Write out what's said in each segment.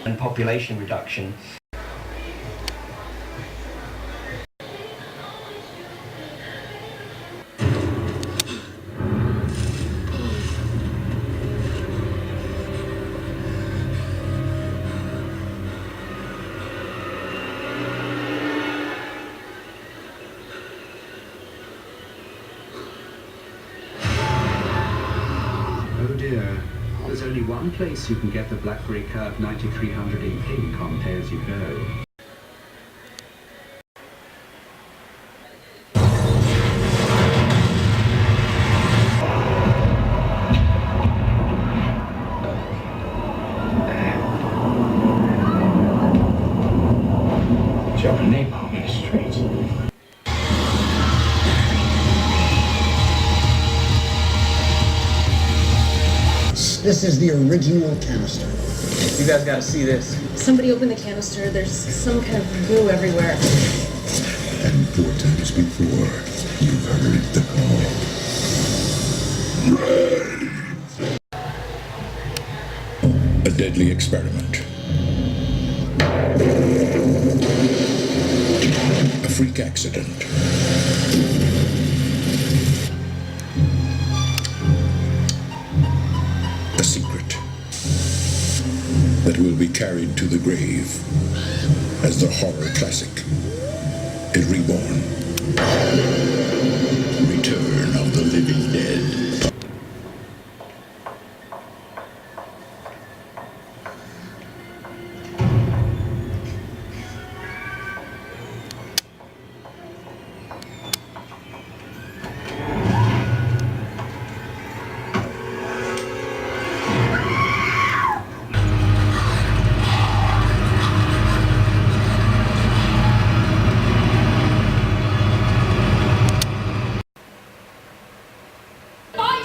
and population reduction. Oh dear, there's only one place you can get the BlackBerry Curve 9300 in pink on Pay As You Go. John Napalm Street. This is the original canister. You guys gotta see this. Somebody opened the canister. There's some kind of goo everywhere. And 4 times before, you heard the call. A deadly experiment. A freak accident. A secret that will be carried to the grave as the horror classic is reborn. Return of the Living Dead.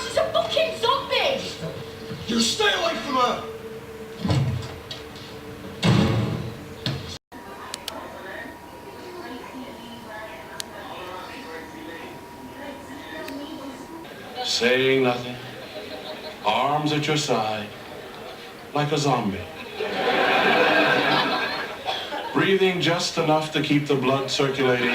She's a fucking zombie! You stay away from her! Saying nothing, arms at your side, like a zombie. Breathing just enough to keep the blood circulating.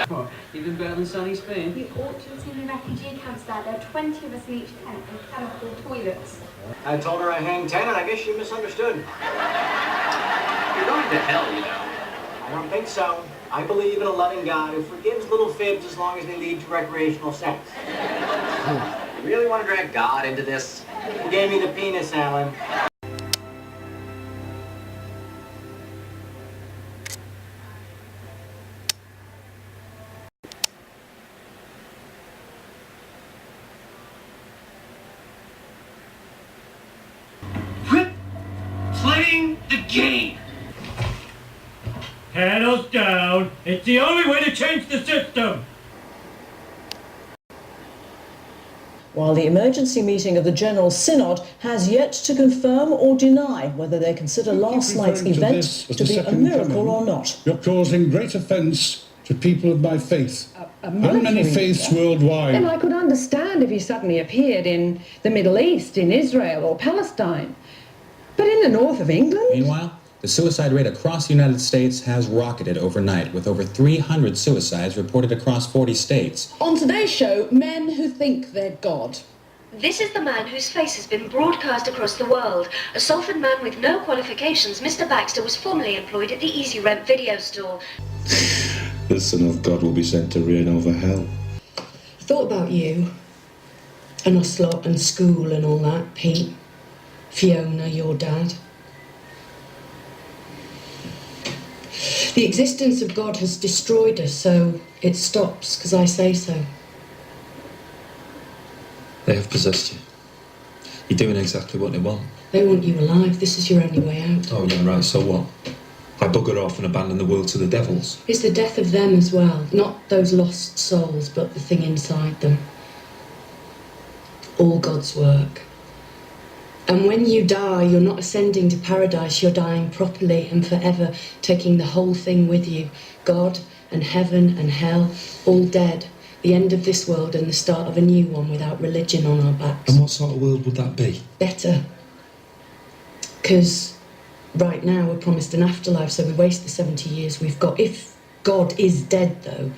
What, even better than sunny Spain? We ought to have seen the refugee camps there. There are 20 of us in each tent and cannot afford toilets. I told her I hang 10 and I guess she misunderstood. You're going to hell, you know. I don't think so. I believe in a loving God who forgives little fibs as long as they lead to recreational sex. You really want to drag God into this? Who gave me the penis, Alan? Quit playing the game! Panels down. It's the only way to change the system. While the emergency meeting of the General Synod has yet to confirm or deny whether they consider last night's event to be a miracle or not. You're causing great offence to people of my faith and many faiths worldwide. Then I could understand if he suddenly appeared in the Middle East, in Israel or Palestine. But in the north of England? Meanwhile, the suicide rate across the United States has rocketed overnight, with over 300 suicides reported across 40 states. On today's show, men who think they're God. This is the man whose face has been broadcast across the world. A Salford man with no qualifications, Mr. Baxter was formerly employed at the Easy Rent video store. The Son of God will be sent to reign over hell. Thought about you, and Ocelot and school and all that, Pete, Fiona, your dad. The existence of God has destroyed us, so it stops because I say so. They have possessed you. You're doing exactly what they want. They want you alive. This is your only way out. Oh, yeah, right, so what? I bugger off and abandon the world to the devils? It's the death of them as well. Not those lost souls, but the thing inside them. All God's work. And when you die, you're not ascending to paradise, you're dying properly and forever, taking the whole thing with you. God and heaven and hell, all dead. The end of this world and the start of a new one without religion on our backs. And what sort of world would that be? Better. Because right now we're promised an afterlife, so we waste the 70 years we've got. If God is dead, though,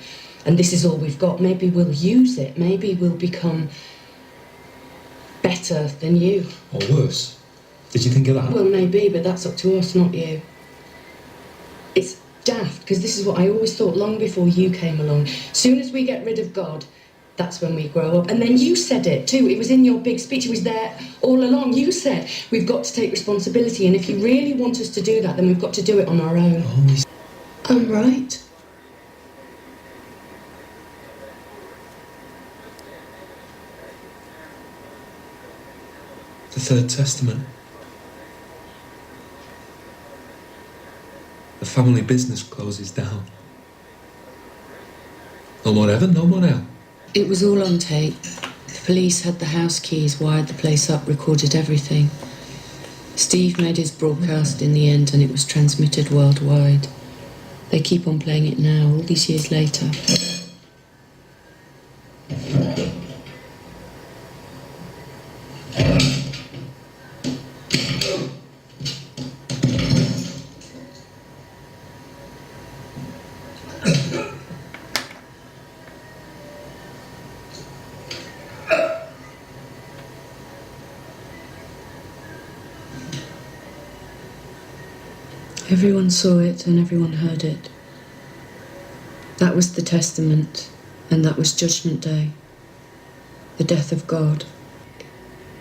and this is all we've got, maybe we'll use it. Maybe we'll become better than you. Or worse. Did you think of that? Well, maybe, but that's up to us, not you. It's daft, because this is what I always thought long before you came along. Soon as we get rid of God, that's when we grow up. And then you said it too. It was in your big speech. It was there all along. You said we've got to take responsibility, and if you really want us to do that, then we've got to do it on our own. I'm right. The Third Testament. The family business closes down. No more heaven, no more hell. It was all on tape. The police had the house keys, wired the place up, recorded everything. Steve made his broadcast in the end, and it was transmitted worldwide. They keep on playing it now, all these years later. Everyone saw it and everyone heard it. That was the testament, and that was Judgment Day. The death of God.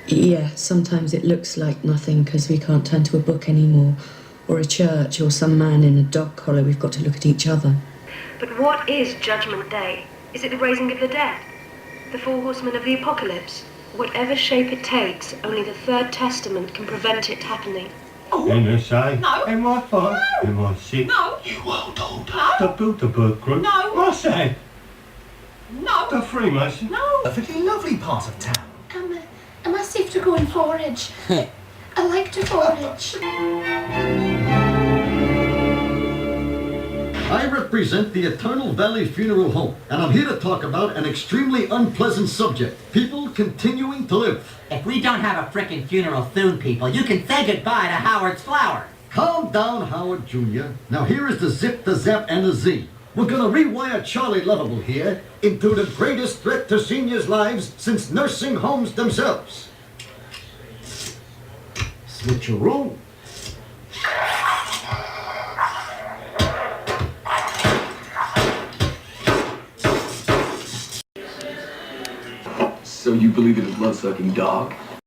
Yeah, sometimes it looks like nothing because we can't turn to a book anymore, or a church, or some man in a dog collar. We've got to look at each other. But what is Judgment Day? Is it the raising of the dead? The four horsemen of the apocalypse? Whatever shape it takes, only the Third Testament can prevent it happening. NSA. No. MI5. MI6. No. You world order. No. The Bilderberg Group. No. Mossad. No. The Freemason. No. Perfectly lovely part of town. Am I safe to go and forage? I like to forage. I represent the Eternal Valley Funeral Home, and I'm here to talk about an extremely unpleasant subject. People continuing to live. If we don't have a frickin' funeral soon, people, you can say goodbye to Howard's Flower. Calm down, Howard Jr. Now here is the zip, the zap, and the Z. We're gonna rewire Charlie Lovable here into the greatest threat to seniors' lives since nursing homes themselves. Switcheroo. So you believe in a blood-sucking dog?